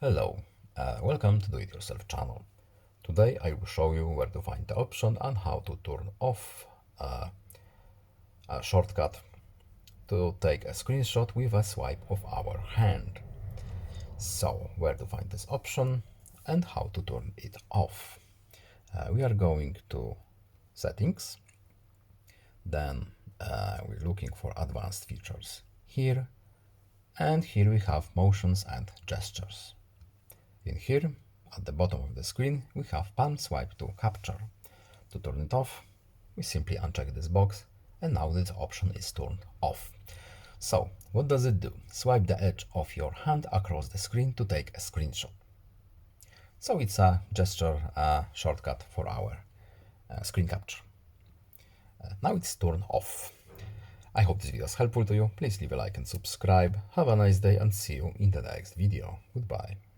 Hello, welcome to Do It Yourself channel. Today I will show you where to find the option and how to turn off a shortcut to take a screenshot with a swipe of our hand. So, where to find this option and how to turn it off. We are going to Settings, then we're looking for Advanced Features here, and here we have Motions and Gestures. In here, at the bottom of the screen, we have palm swipe to capture. To turn it off, we simply uncheck this box, and now this option is turned off. So, what does it do? Swipe the edge of your hand across the screen to take a screenshot. So it's a gesture shortcut for our screen capture. Now it's turned off. I hope this video is helpful to you. Please leave a like and subscribe. Have a nice day and see you in the next video. Goodbye.